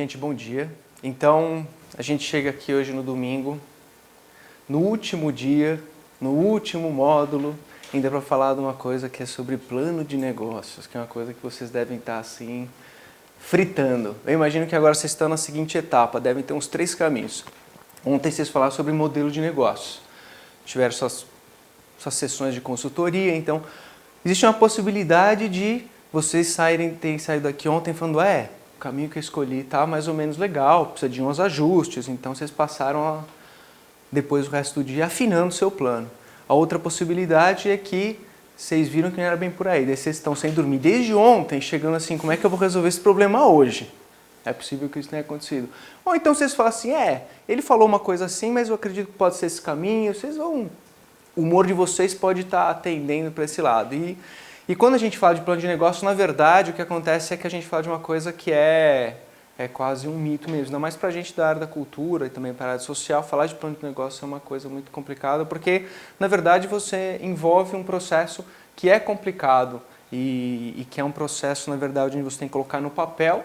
gente, bom dia. Então, a gente chega aqui hoje no domingo, no último dia, no último módulo, ainda para falar de uma coisa que é sobre plano de negócios, que é uma coisa que vocês devem estar assim, fritando. Eu imagino que agora vocês estão na seguinte etapa, devem ter uns 3 caminhos. Ontem vocês falaram sobre modelo de negócios, tiveram suas sessões de consultoria, então existe uma possibilidade de vocês terem saído daqui ontem falando, o caminho que eu escolhi está mais ou menos legal, precisa de uns ajustes, então vocês passaram depois o resto do dia afinando o seu plano. A outra possibilidade é que vocês viram que não era bem por aí, daí vocês estão sem dormir desde ontem, chegando assim, como é que eu vou resolver esse problema hoje? É possível que isso tenha acontecido. Ou então vocês falam assim, ele falou uma coisa assim, mas eu acredito que pode ser esse caminho, o humor de vocês pode estar atendendo para esse lado. E quando a gente fala de plano de negócio, na verdade, o que acontece é que a gente fala de uma coisa que é quase um mito mesmo. Ainda mais para a gente da área da cultura e também para a área social, falar de plano de negócio é uma coisa muito complicada, porque, na verdade, você envolve um processo que é complicado e que é um processo, na verdade, onde você tem que colocar no papel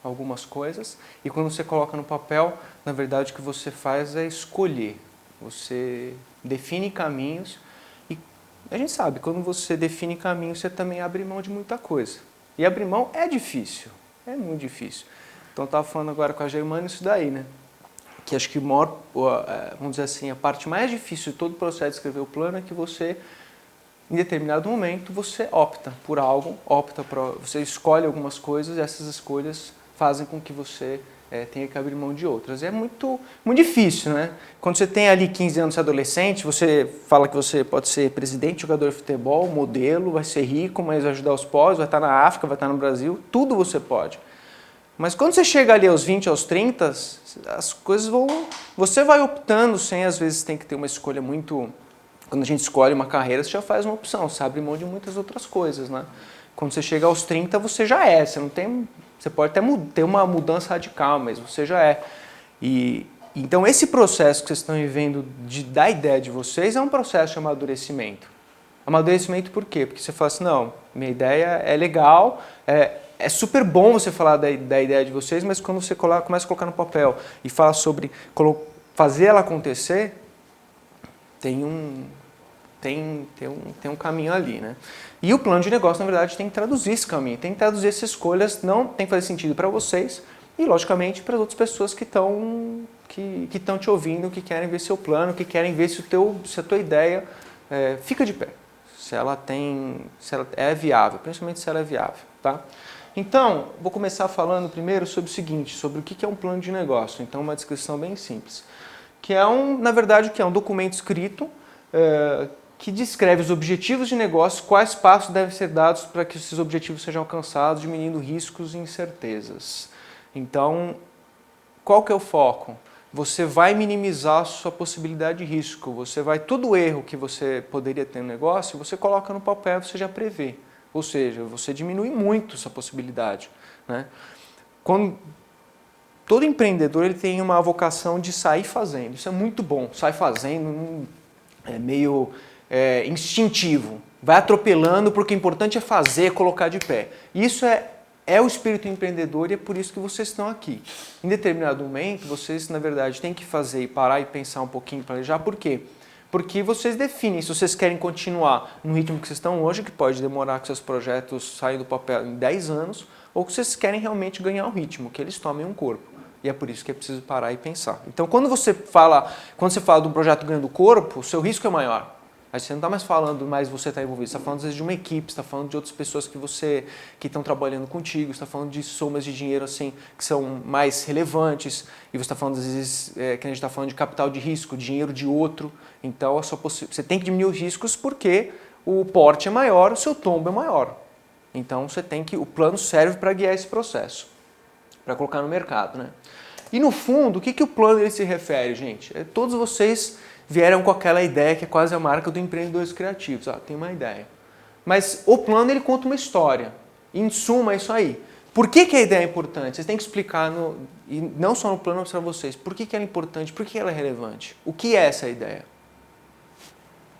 algumas coisas, e quando você coloca no papel, na verdade, o que você faz é escolher. Você define caminhos. A gente sabe, quando você define caminho, você também abre mão de muita coisa. E abrir mão é difícil, é muito difícil. Então eu estava falando agora com a Germana isso daí, né? Que acho que vamos dizer assim, a parte mais difícil de todo o processo de escrever o plano é que você, em determinado momento, você opta por algo, você escolhe algumas coisas e essas escolhas fazem com que você tenha que abrir mão de outras. É muito, muito difícil, né? Quando você tem ali 15 anos, adolescente, você fala que você pode ser presidente, jogador de futebol, modelo, vai ser rico, mas vai ajudar os pobres, vai estar na África, vai estar no Brasil, tudo você pode. Mas quando você chega ali aos 20, aos 30, as coisas vão... Você vai optando sem, às vezes, tem que ter uma escolha muito... Quando a gente escolhe uma carreira, você já faz uma opção, você abre mão de muitas outras coisas, né? Quando você chega aos 30, você já você não tem... Você pode até ter uma mudança radical, mas você já é. Então, esse processo que vocês estão vivendo da ideia de vocês é um processo de amadurecimento. Amadurecimento por quê? Porque você fala assim, não, minha ideia é legal, é super bom você falar da ideia de vocês, mas quando você começa a colocar no papel e fala sobre fazer ela acontecer, tem um caminho ali, né? E o plano de negócio, na verdade, tem que traduzir esse caminho, tem que traduzir essas escolhas, não tem que fazer sentido para vocês e, logicamente, para as outras pessoas que estão te ouvindo, que querem ver seu plano, que querem ver se a tua ideia fica de pé, se ela é viável, principalmente se ela é viável, tá? Então, vou começar falando primeiro sobre o seguinte, sobre o que é um plano de negócio. Então, uma descrição bem simples, que é na verdade, um documento escrito que descreve os objetivos de negócio, quais passos devem ser dados para que esses objetivos sejam alcançados, diminuindo riscos e incertezas. Então, qual que é o foco? Você vai minimizar a sua possibilidade de risco, todo erro que você poderia ter no negócio, você coloca no papel e você já prevê. Ou seja, você diminui muito essa possibilidade, né? Todo empreendedor ele tem uma vocação de sair fazendo, isso é muito bom, sai fazendo, é meio instintivo, vai atropelando porque o importante é fazer, colocar de pé. Isso é o espírito empreendedor e é por isso que vocês estão aqui. Em determinado momento, vocês na verdade têm que fazer e parar e pensar um pouquinho, planejar, por quê? Porque vocês definem se vocês querem continuar no ritmo que vocês estão hoje, que pode demorar que seus projetos saiam do papel em 10 anos, ou que vocês querem realmente ganhar um ritmo, que eles tomem um corpo. E é por isso que é preciso parar e pensar. Então, quando você fala de um projeto ganhando corpo, o seu risco é maior. Aí você não está mais falando, mas você está envolvido. Você está falando, às vezes, de uma equipe, você está falando de outras pessoas que estão trabalhando contigo, você está falando de somas de dinheiro assim, que são mais relevantes, e você está falando, às vezes, que a gente está falando de capital de risco, dinheiro de outro. Então, você tem que diminuir os riscos porque o porte é maior, o seu tombo é maior. Então, o plano serve para guiar esse processo, para colocar no mercado, né? E no fundo, o que o plano ele se refere, gente? Todos vocês vieram com aquela ideia que é quase a marca do empreendedores criativos. Tem uma ideia. Mas o plano ele conta uma história. Em suma, é isso aí. Por que a ideia é importante? Vocês têm que explicar, e não só no plano, mas para vocês. Por que ela é importante? Por que ela é relevante? O que é essa ideia?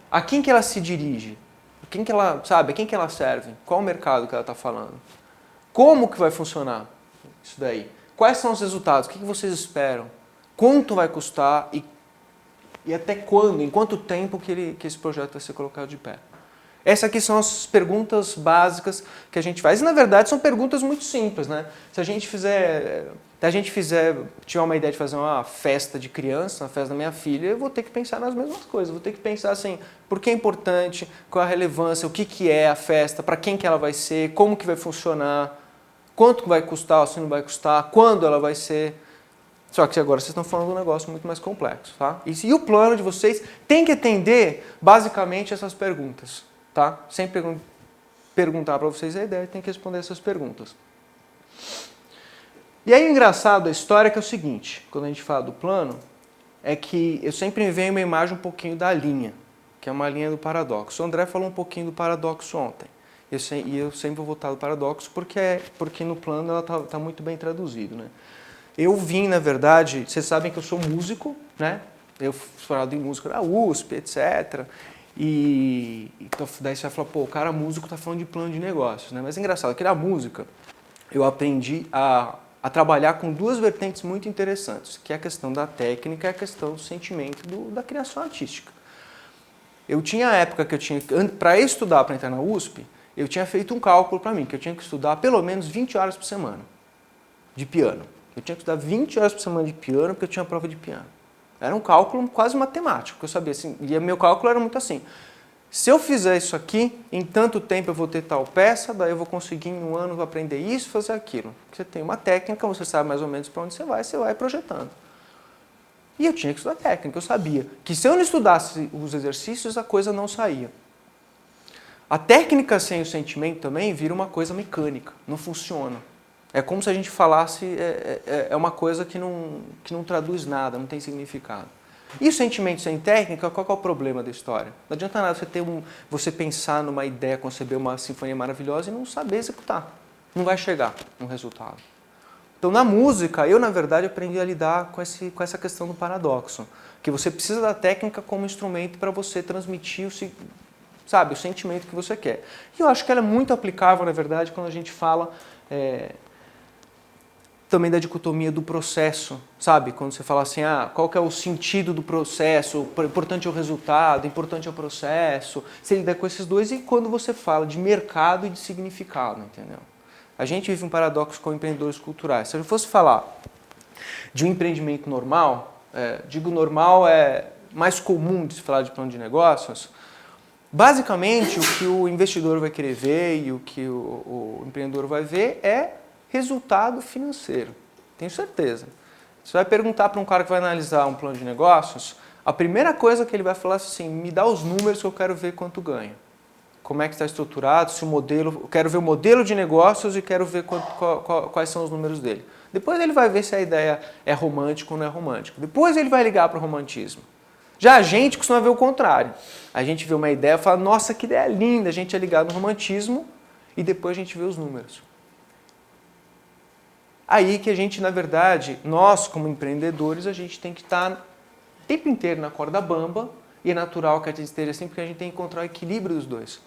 A quem que ela se dirige? A quem que ela serve? Qual o mercado que ela está falando? Como que vai funcionar isso daí? quais são os resultados, o que vocês esperam, quanto vai custar e até quando, em quanto tempo que esse projeto vai ser colocado de pé. Essas aqui são as perguntas básicas que a gente faz. E, na verdade, são perguntas muito simples, né? Se a gente tiver uma ideia de fazer uma festa de criança, uma festa da minha filha, eu vou ter que pensar nas mesmas coisas. Vou ter que pensar assim, por que é importante, qual a relevância, o que é a festa, para quem que ela vai ser, como que vai funcionar, quanto vai custar ou se não vai custar, quando ela vai ser. Só que agora vocês estão falando de um negócio muito mais complexo, tá? E o plano de vocês tem que atender, basicamente, essas perguntas. Tá? Sem perguntar para vocês a ideia, tem que responder essas perguntas. E aí o engraçado da história é que é o seguinte, quando a gente fala do plano, é que eu sempre me venho uma imagem um pouquinho da linha, que é uma linha do paradoxo. O André falou um pouquinho do paradoxo ontem, e eu sempre vou voltar do paradoxo porque no plano ela tá muito bem traduzido, né? Eu vim, na verdade, vocês sabem que eu sou músico, né? Eu fui formado em música da USP, etc., então, daí você vai falar, pô, o cara músico tá falando de plano de negócios, né? Mas é engraçado, que na música eu aprendi a trabalhar com duas vertentes muito interessantes, que é a questão da técnica e a questão do sentimento da criação artística. Eu tinha a época que para estudar para entrar na USP, eu tinha feito um cálculo para mim, que eu tinha que estudar pelo menos 20 horas por semana de piano. Eu tinha que estudar 20 horas por semana de piano porque eu tinha prova de piano. Era um cálculo quase matemático, que eu sabia assim, e meu cálculo era muito assim. Se eu fizer isso aqui, em tanto tempo eu vou ter tal peça, daí eu vou conseguir em um ano aprender isso, fazer aquilo. Você tem uma técnica, você sabe mais ou menos para onde você vai projetando. E eu tinha que estudar técnica, eu sabia que se eu não estudasse os exercícios, a coisa não saía. A técnica sem o sentimento também vira uma coisa mecânica, não funciona. É como se a gente falasse, é uma coisa que não traduz nada, não tem significado. E o sentimento sem técnica, qual que é o problema da história? Não adianta nada você pensar numa ideia, conceber uma sinfonia maravilhosa e não saber executar. Não vai chegar no resultado. Então, na música, eu, na verdade, aprendi a lidar com essa questão do paradoxo. Que você precisa da técnica como instrumento para você transmitir o sentimento que você quer. E eu acho que ela é muito aplicável, na verdade, quando a gente fala também da dicotomia do processo, sabe? Quando você fala assim, qual que é o sentido do processo, importante é o resultado, importante é o processo, você lida com esses dois, e quando você fala de mercado e de significado, entendeu? A gente vive um paradoxo com empreendedores culturais. Se eu fosse falar de um empreendimento normal, digo normal é mais comum de se falar de plano de negócios, basicamente o que o investidor vai querer ver e o que o empreendedor vai ver é resultado financeiro, tenho certeza. Você vai perguntar para um cara que vai analisar um plano de negócios, a primeira coisa que ele vai falar é assim, me dá os números que eu quero ver quanto ganha. Como é que está estruturado, se o modelo, eu quero ver o modelo de negócios e quero ver quais são os números dele. Depois ele vai ver se a ideia é romântica ou não é romântica. Depois ele vai ligar para o romantismo. Já a gente costuma ver o contrário. A gente vê uma ideia e fala, nossa, que ideia linda, a gente é ligado no romantismo e depois a gente vê os números. Aí que a gente, na verdade, nós como empreendedores, a gente tem que estar o tempo inteiro na corda bamba e é natural que a gente esteja assim, porque a gente tem que encontrar o equilíbrio dos dois.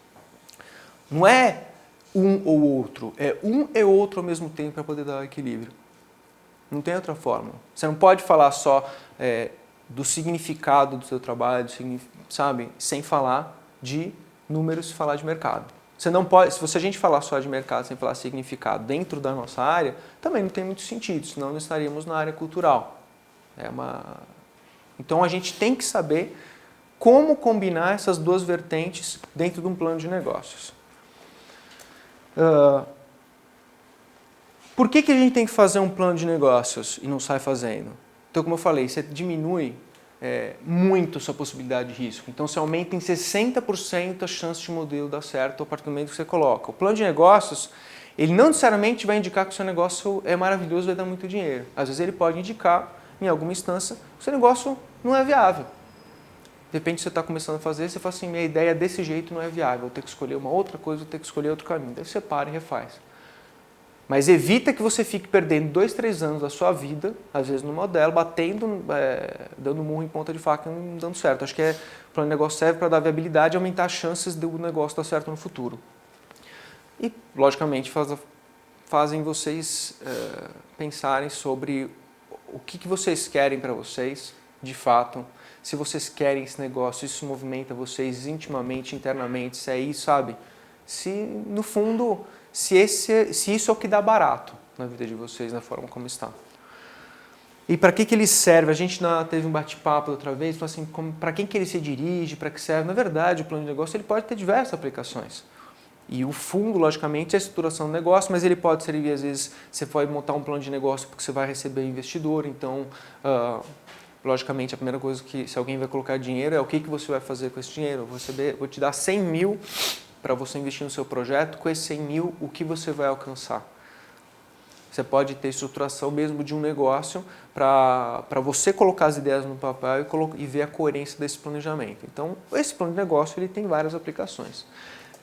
Não é um ou outro, é um e outro ao mesmo tempo para poder dar o equilíbrio. Não tem outra forma. Você não pode falar só do significado do seu trabalho, sabe? Sem falar de números e falar de mercado. Você não pode, se a gente falar só de mercado sem falar significado dentro da nossa área, também não tem muito sentido, senão não estaríamos na área cultural. Então a gente tem que saber como combinar essas duas vertentes dentro de um plano de negócios. Por que a gente tem que fazer um plano de negócios e não sai fazendo? Então, como eu falei, você diminui muito a sua possibilidade de risco. Então, você aumenta em 60% a chance de o modelo dar certo a partir do momento que você coloca. O plano de negócios, ele não necessariamente vai indicar que o seu negócio é maravilhoso e vai dar muito dinheiro. Às vezes ele pode indicar, em alguma instância, que o seu negócio não é viável. De repente você está começando a fazer, você fala assim, minha ideia desse jeito não é viável, vou ter que escolher uma outra coisa, vou ter que escolher outro caminho. Daí você para e refaz. Mas evita que você fique perdendo 2, 3 anos da sua vida, às vezes no modelo, batendo, dando murro em ponta de faca e não dando certo. Acho que o plano de negócio serve para dar viabilidade e aumentar as chances do negócio dar certo no futuro. E, logicamente, fazem vocês pensarem sobre o que vocês querem para vocês, de fato. Se vocês querem esse negócio, isso movimenta vocês intimamente, internamente, se é isso, sabe? Se, no fundo, se isso é o que dá barato na vida de vocês, na forma como está. E para que ele serve? A gente teve um bate-papo outra vez, falou assim, para quem que ele se dirige, para que serve? Na verdade, o plano de negócio ele pode ter diversas aplicações. E o fundo, logicamente, é a estruturação do negócio, mas ele pode servir, às vezes, você pode montar um plano de negócio porque você vai receber investidor, então, logicamente, a primeira coisa que, se alguém vai colocar dinheiro, é o que você vai fazer com esse dinheiro. Vou te dar 100 mil para você investir no seu projeto, com esses 100 mil, o que você vai alcançar? Você pode ter estruturação mesmo de um negócio para você colocar as ideias no papel e ver a coerência desse planejamento. Então, esse plano de negócio ele tem várias aplicações.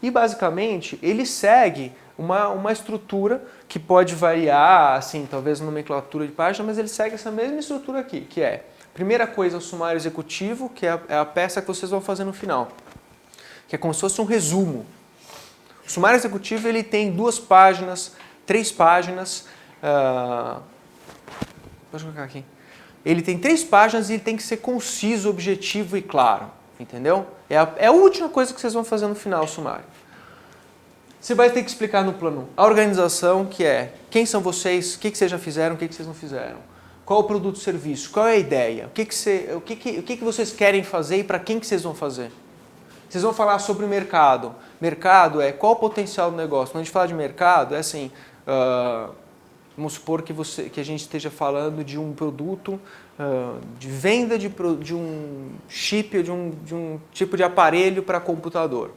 E, basicamente, ele segue uma estrutura que pode variar, assim, talvez nomenclatura de página, mas ele segue essa mesma estrutura aqui, que é, primeira coisa, o sumário executivo, que é a peça que vocês vão fazer no final, que é como se fosse um resumo. O sumário executivo ele tem 2 páginas, 3 páginas, Pode colocar aqui. Ele tem 3 páginas e ele tem que ser conciso, objetivo e claro. Entendeu? É a última coisa que vocês vão fazer no final, o sumário. Você vai ter que explicar no plano a organização, que é quem são vocês, o que vocês já fizeram, o que vocês não fizeram. Qual é o produto ou serviço, qual é a ideia, o que vocês querem fazer e para quem que vocês vão fazer. Vocês vão falar sobre o mercado. Mercado é qual o potencial do negócio. Quando a gente fala de mercado, é assim... Vamos supor que a gente esteja falando de um produto, de venda de um chip, de um tipo de aparelho para computador.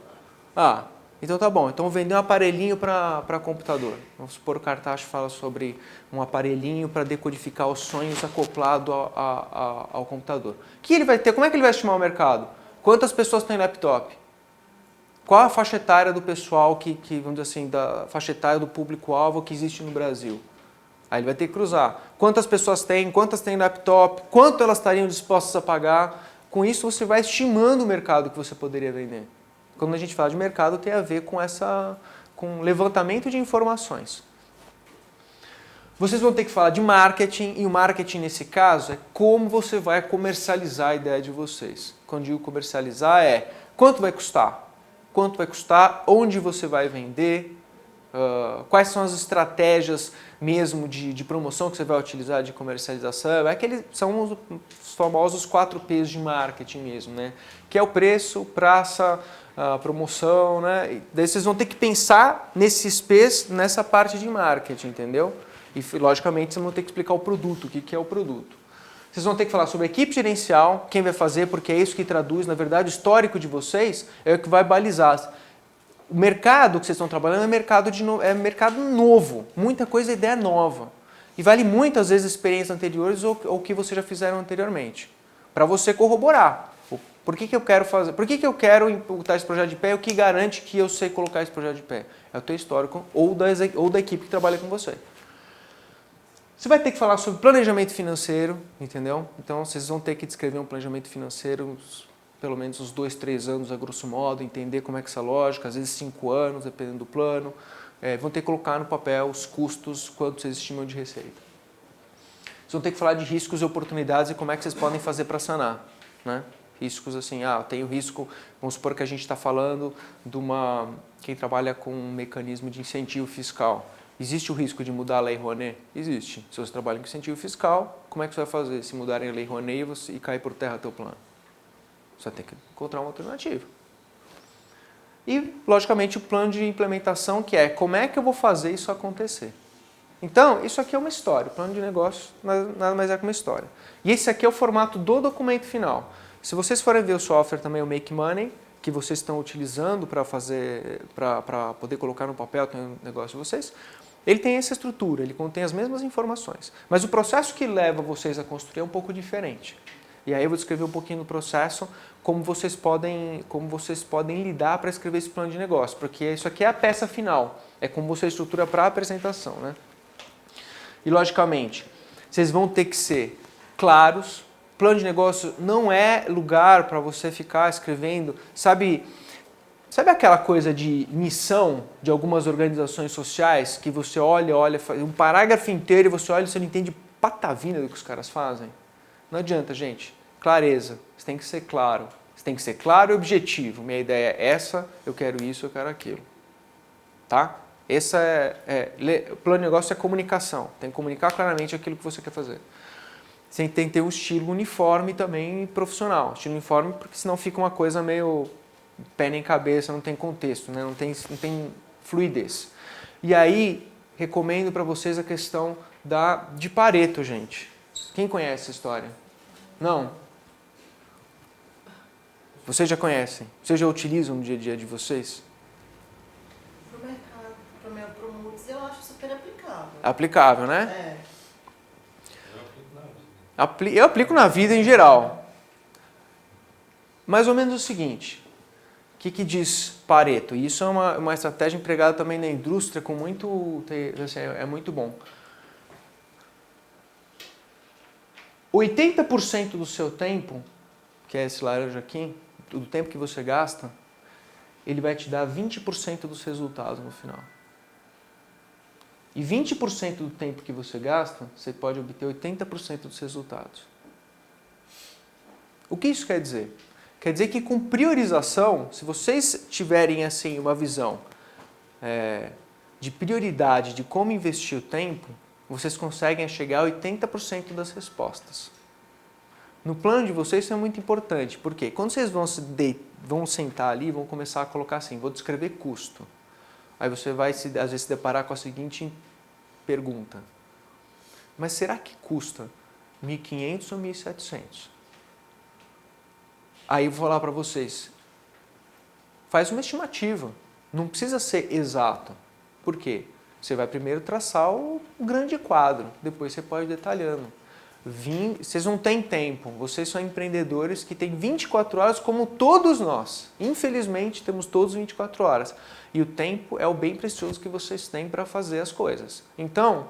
Então tá bom, então vender um aparelhinho para computador. Vamos supor que o cartaz fala sobre um aparelhinho para decodificar os sonhos acoplado ao computador. Que ele vai ter? Como é que ele vai estimar o mercado? Quantas pessoas têm laptop? Qual a faixa etária do pessoal vamos dizer assim, da faixa etária do público-alvo que existe no Brasil? Aí ele vai ter que cruzar. Quantas pessoas têm, quantas têm laptop, quanto elas estariam dispostas a pagar. Com isso você vai estimando o mercado que você poderia vender. Quando a gente fala de mercado tem a ver com levantamento de informações. Vocês vão ter que falar de marketing, e o marketing nesse caso é como você vai comercializar a ideia de vocês. Quando digo comercializar é quanto vai custar? Quanto vai custar? Onde você vai vender? Quais são as estratégias mesmo de promoção que você vai utilizar, de comercialização? São os famosos 4 P's de marketing mesmo, né? Que é o preço, praça, promoção, né? E daí vocês vão ter que pensar nesses P's, nessa parte de marketing, entendeu? E logicamente vocês vão ter que explicar o produto, o que é o produto. Vocês vão ter que falar sobre a equipe gerencial, quem vai fazer, porque é isso que traduz, na verdade, o histórico de vocês é o que vai balizar. O mercado que vocês estão trabalhando é mercado novo, muita coisa, ideia nova. E vale muitas vezes experiências anteriores ou o que vocês já fizeram anteriormente. Para você corroborar. Por que eu quero fazer? Por que eu quero botar esse projeto de pé? O que garante que eu sei colocar esse projeto de pé? É o teu histórico ou da equipe que trabalha com você. Você vai ter que falar sobre planejamento financeiro, entendeu? Então vocês vão ter que descrever um planejamento financeiro, pelo menos uns 2, 3 anos a grosso modo, entender como é que essa lógica, às vezes 5 anos, dependendo do plano. Vão ter que colocar no papel os custos, quanto vocês estimam de receita. Vocês vão ter que falar de riscos e oportunidades e como é que vocês podem fazer para sanar, né? Riscos assim, tem o risco, vamos supor que a gente está falando de quem trabalha com um mecanismo de incentivo fiscal. Existe o risco de mudar a Lei Rouanet? Existe. Se você trabalha com incentivo fiscal, como é que você vai fazer se mudarem a Lei Rouanet e cair por terra teu plano? Você vai ter que encontrar uma alternativa. E, logicamente, o plano de implementação, que é como é que eu vou fazer isso acontecer. Então, isso aqui é uma história. O plano de negócio nada mais é que uma história. E esse aqui é o formato do documento final. Se vocês forem ver o software também, o Make Money, que vocês estão utilizando para poder colocar no papel o negócio de vocês, ele tem essa estrutura, ele contém as mesmas informações. Mas o processo que leva vocês a construir é um pouco diferente. E aí eu vou descrever um pouquinho no processo como vocês podem lidar para escrever esse plano de negócio, porque isso aqui é a peça final, é como você estrutura para a apresentação, né? E logicamente, vocês vão ter que ser claros. Plano de negócio não é lugar para você ficar escrevendo, sabe, Sabe aquela coisa de missão de algumas organizações sociais que você olha, faz um parágrafo inteiro e você olha e você não entende patavina do que os caras fazem? Não adianta, gente. Clareza. Você tem que ser claro. Você tem que ser claro e objetivo. Minha ideia é essa, eu quero isso, eu quero aquilo. Tá? Essa o plano de negócio é comunicação. Tem que comunicar claramente aquilo que você quer fazer. Você tem que ter um estilo uniforme também profissional. Estilo uniforme porque senão fica uma coisa meio pé nem cabeça, não tem contexto, né? não tem fluidez. E aí, recomendo para vocês a questão de Pareto, gente. Quem conhece essa história? Não? Vocês já conhecem? Vocês já utilizam no dia a dia de vocês? Pro mercado, pro muitos, eu acho super aplicável. Aplicável, né? É. Eu aplico na vida em geral. Mais ou menos o seguinte. O que diz Pareto? E isso é uma estratégia empregada também na indústria com muito, assim, é muito bom. 80% do seu tempo, que é esse laranja aqui, do tempo que você gasta, ele vai te dar 20% dos resultados no final. E 20% do tempo que você gasta, você pode obter 80% dos resultados. O que isso quer dizer? Quer dizer que com priorização, se vocês tiverem assim uma visão de prioridade de como investir o tempo, vocês conseguem chegar a 80% das respostas. No plano de vocês isso é muito importante, porque quando vocês vão sentar ali, vão começar a colocar assim, vou descrever custo. Aí você vai às vezes se deparar com a seguinte pergunta: mas será que custa 1.500 ou 1.700? Aí eu vou falar para vocês, faz uma estimativa, não precisa ser exato. Por quê? Você vai primeiro traçar o grande quadro, depois você pode ir detalhando. Vocês não têm tempo, vocês são empreendedores que têm 24 horas como todos nós. Infelizmente temos todos 24 horas. E o tempo é o bem precioso que vocês têm para fazer as coisas. Então,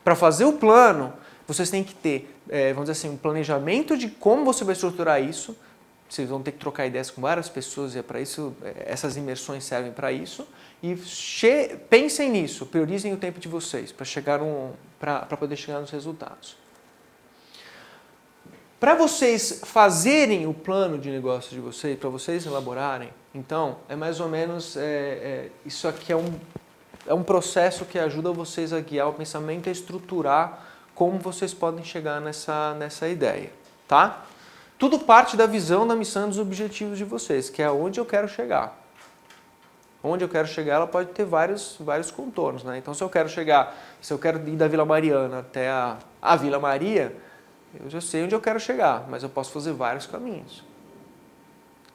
para fazer o plano, vocês têm que ter, vamos dizer assim, um planejamento de como você vai estruturar isso. Vocês vão ter que trocar ideias com várias pessoas e é para isso, essas imersões servem para isso. E pensem nisso, priorizem o tempo de vocês para poder chegar nos resultados. Para vocês fazerem o plano de negócio de vocês, para vocês elaborarem, então, é mais ou menos, isso aqui é um processo que ajuda vocês a guiar o pensamento e a estruturar como vocês podem chegar nessa ideia, tá? Tudo parte da visão, da missão e dos objetivos de vocês, que é onde eu quero chegar. Onde eu quero chegar, ela pode ter vários contornos, né? Então, se eu quero ir da Vila Mariana até a Vila Maria, eu já sei onde eu quero chegar, mas eu posso fazer vários caminhos.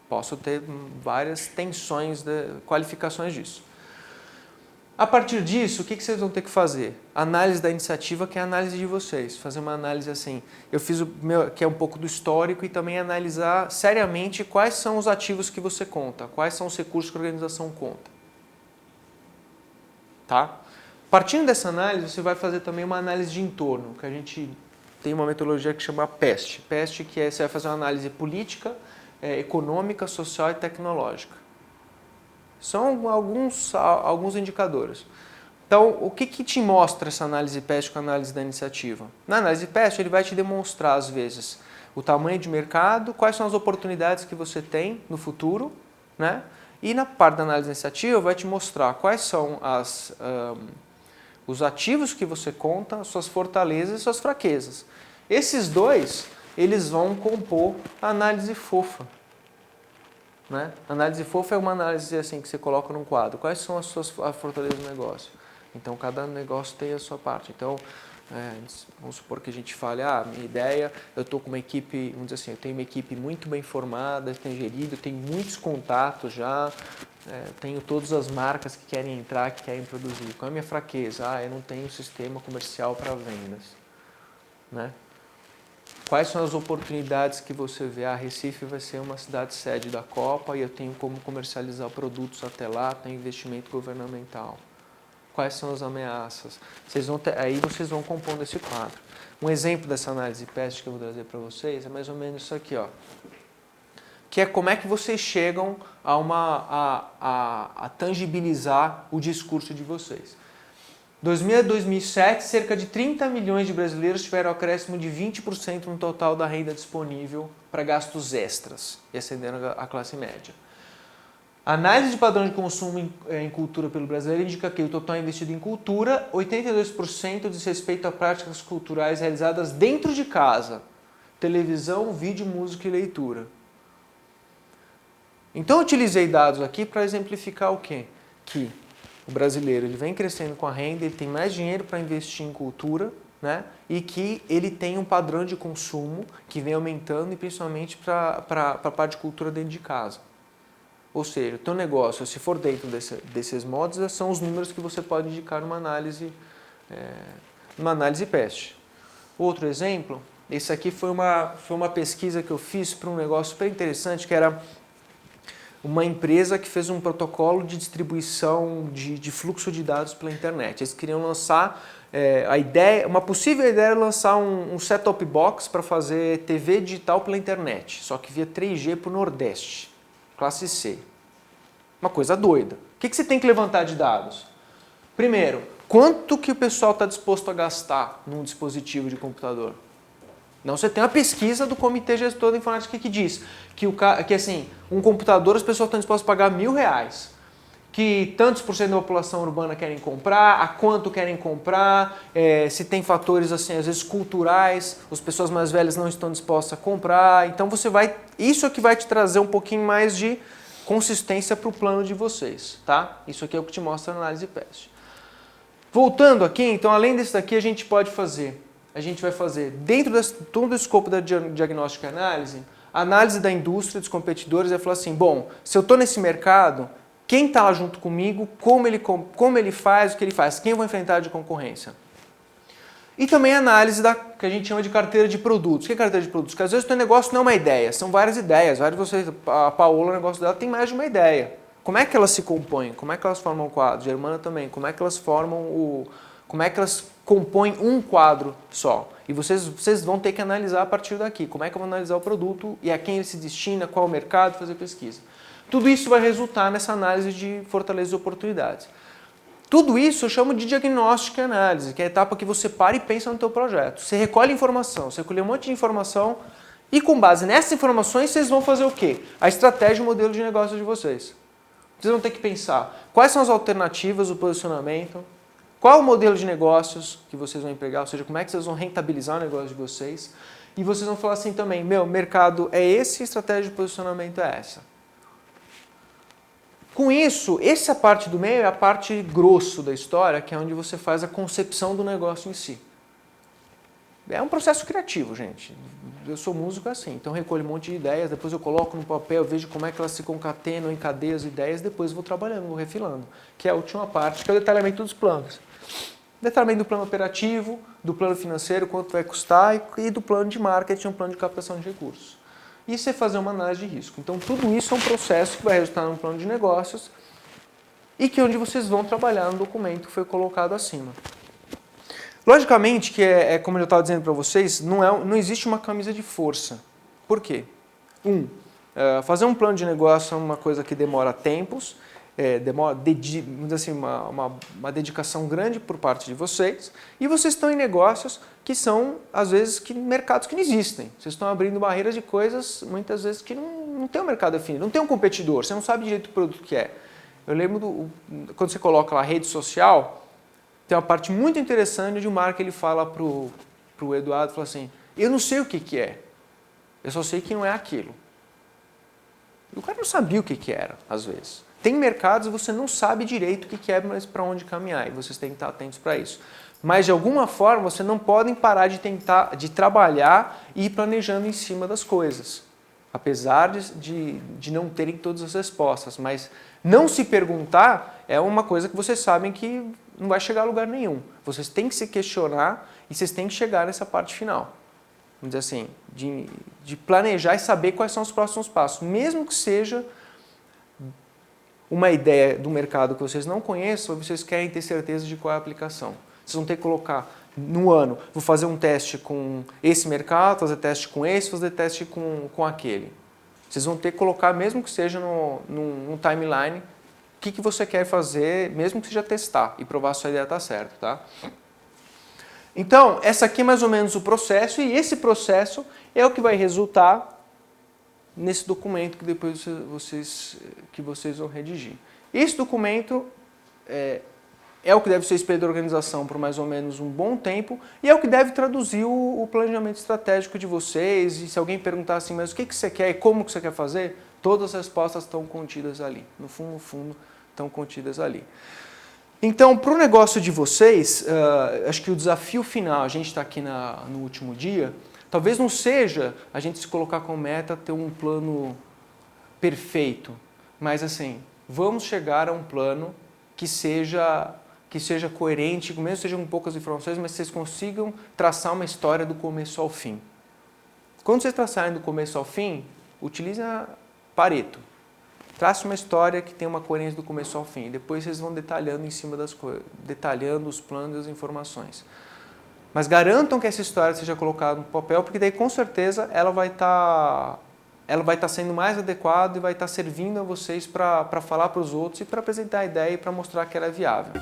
Posso ter várias tensões, qualificações disso. A partir disso, o que vocês vão ter que fazer? Análise da iniciativa, que é a análise de vocês. Fazer uma análise assim. Eu fiz que é um pouco do histórico, e também analisar seriamente quais são os ativos que você conta, quais são os recursos que a organização conta. Tá? Partindo dessa análise, você vai fazer também uma análise de entorno, que a gente tem uma metodologia que chama PEST. PEST, que você vai fazer uma análise política, econômica, social e tecnológica. São alguns indicadores. Então, o que te mostra essa análise PEST com a análise da iniciativa? Na análise PEST, ele vai te demonstrar, às vezes, o tamanho de mercado, quais são as oportunidades que você tem no futuro, né? E na parte da análise da iniciativa, vai te mostrar quais são os ativos que você conta, suas fortalezas e suas fraquezas. Esses dois, eles vão compor a análise fofa. Né? A análise fofa é uma análise assim que você coloca num quadro. Quais são as suas fortalezas do negócio? Então, cada negócio tem a sua parte. Então, vamos supor que a gente fale, minha ideia, eu estou com uma equipe, vamos dizer assim, eu tenho uma equipe muito bem formada, tem gerido, tenho muitos contatos já, tenho todas as marcas que querem entrar, que querem produzir. Qual é a minha fraqueza? Eu não tenho sistema comercial para vendas. Né? Quais são as oportunidades que você vê? Recife vai ser uma cidade sede da Copa e eu tenho como comercializar produtos até lá, tem investimento governamental. Quais são as ameaças? Aí vocês vão compondo esse quadro. Um exemplo dessa análise PEST que eu vou trazer para vocês é mais ou menos isso aqui. Ó. que é como é que vocês chegam a tangibilizar o discurso de vocês. 2000 a 2007, cerca de 30 milhões de brasileiros tiveram acréscimo de 20% no total da renda disponível para gastos extras, excedendo a classe média. A análise de padrão de consumo em cultura pelo brasileiro indica que o total investido em cultura, 82% diz respeito a práticas culturais realizadas dentro de casa, televisão, vídeo, música e leitura. Então eu utilizei dados aqui para exemplificar o quê? Que o brasileiro ele vem crescendo com a renda, ele tem mais dinheiro para investir em cultura, né? E que ele tem um padrão de consumo que vem aumentando, e principalmente para a parte de cultura dentro de casa. Ou seja, o teu negócio, se for dentro desses modos, são os números que você pode indicar numa análise PEST. Outro exemplo, esse aqui foi uma pesquisa que eu fiz para um negócio super interessante, que era uma empresa que fez um protocolo de distribuição de fluxo de dados pela internet. Eles queriam lançar, uma possível ideia era lançar um set-top box para fazer TV digital pela internet, só que via 3G para o Nordeste, classe C. Uma coisa doida. O que você tem que levantar de dados? Primeiro, quanto que o pessoal está disposto a gastar num dispositivo de computador? Não, você tem uma pesquisa do Comitê Gestor da Informática que diz que assim, um computador as pessoas estão dispostas a pagar R$1.000, que tantos por cento da população urbana querem comprar, a quanto querem comprar, se tem fatores assim, às vezes culturais, as pessoas mais velhas não estão dispostas a comprar, então isso é que vai te trazer um pouquinho mais de consistência para o plano de vocês, tá? Isso aqui é o que te mostra a análise PEST. Voltando aqui, então além desse daqui a gente vai fazer, dentro de todo o escopo da diagnóstica e análise da indústria, dos competidores, é falar assim, bom, se eu estou nesse mercado, quem está lá junto comigo, como ele faz, o que ele faz, quem eu vou enfrentar de concorrência. E também a análise que a gente chama de carteira de produtos. O que é carteira de produtos? Porque às vezes o teu negócio não é uma ideia, são várias ideias. A Paola, o negócio dela tem mais de uma ideia. Como é que elas se compõem? Como é que elas formam quadros? A Germana também. Como é que elas compõem um quadro só? E vocês vão ter que analisar a partir daqui. Como é que eu vou analisar o produto e a quem ele se destina, qual o mercado, fazer pesquisa. Tudo isso vai resultar nessa análise de fortalezas e oportunidades. Tudo isso eu chamo de diagnóstico e análise, que é a etapa que você para e pensa no teu projeto. Você recolhe informação, você recolhe um monte de informação e com base nessas informações vocês vão fazer o quê? A estratégia e o modelo de negócio de vocês. Vocês vão ter que pensar quais são as alternativas, o posicionamento, qual o modelo de negócios que vocês vão empregar, ou seja, como é que vocês vão rentabilizar o negócio de vocês. E vocês vão falar assim também, mercado é esse, estratégia de posicionamento é essa. Com isso, essa parte do meio é a parte grosso da história, que é onde você faz a concepção do negócio em si. É um processo criativo, gente. Eu sou músico assim, então eu recolho um monte de ideias, depois eu coloco no papel, vejo como é que elas se concatenam, encadeiam as ideias, depois eu vou trabalhando, vou refilando, que é a última parte, que é o detalhamento dos planos. Detalhamento do plano operativo, do plano financeiro, quanto vai custar, e do plano de marketing, um plano de captação de recursos. Isso é fazer uma análise de risco. Então tudo isso é um processo que vai resultar num plano de negócios e que é onde vocês vão trabalhar no documento que foi colocado acima. Logicamente que como eu estava dizendo para vocês, não existe uma camisa de força. Por quê? Fazer um plano de negócio é uma coisa que demora tempos, demora uma dedicação grande por parte de vocês, e vocês estão em negócios que são, às vezes, mercados que não existem. Vocês estão abrindo barreiras de coisas, muitas vezes, que não tem um mercado definido, não tem um competidor, você não sabe direito o produto que é. Eu lembro, quando você coloca lá rede social, tem uma parte muito interessante de um Marco que ele fala pro Eduardo, fala assim, eu não sei o que é, eu só sei que não é aquilo. E o cara não sabia o que era, às vezes. Tem mercados que você não sabe direito o que é, mas para onde caminhar, e vocês têm que estar atentos para isso. Mas, de alguma forma, vocês não podem parar de trabalhar e ir planejando em cima das coisas. Apesar de não terem todas as respostas. Mas não se perguntar é uma coisa que vocês sabem que não vai chegar a lugar nenhum. Vocês têm que se questionar e vocês têm que chegar nessa parte final. Vamos dizer assim, de planejar e saber quais são os próximos passos. Mesmo que seja uma ideia do mercado que vocês não conheçam, vocês querem ter certeza de qual é a aplicação. Vocês vão ter que colocar no ano, vou fazer um teste com esse mercado, fazer teste com esse, fazer teste com aquele. Vocês vão ter que colocar, mesmo que seja num timeline, o que você quer fazer, mesmo que seja testar e provar se a ideia está certa, tá? Então, essa aqui é mais ou menos o processo, e esse processo é o que vai resultar nesse documento que depois vocês vão redigir. Esse documento é o que deve ser espelho da organização por mais ou menos um bom tempo, e é o que deve traduzir o planejamento estratégico de vocês. E se alguém perguntar assim, mas o que você quer e como que você quer fazer, todas as respostas estão contidas ali. No fundo, estão contidas ali. Então, para o negócio de vocês, acho que o desafio final, a gente está aqui no último dia, talvez não seja a gente se colocar como meta ter um plano perfeito, mas assim, vamos chegar a um plano que seja coerente, mesmo que seja com poucas informações, mas vocês consigam traçar uma história do começo ao fim. Quando vocês traçarem do começo ao fim, utilize a Pareto. Trace uma história que tenha uma coerência do começo ao fim. Depois vocês vão detalhando em cima das coisas, detalhando os planos e as informações. Mas garantam que essa história seja colocada no papel, porque daí com certeza ela vai estar sendo mais adequada e vai estar servindo a vocês para falar para os outros e para apresentar a ideia e para mostrar que ela é viável.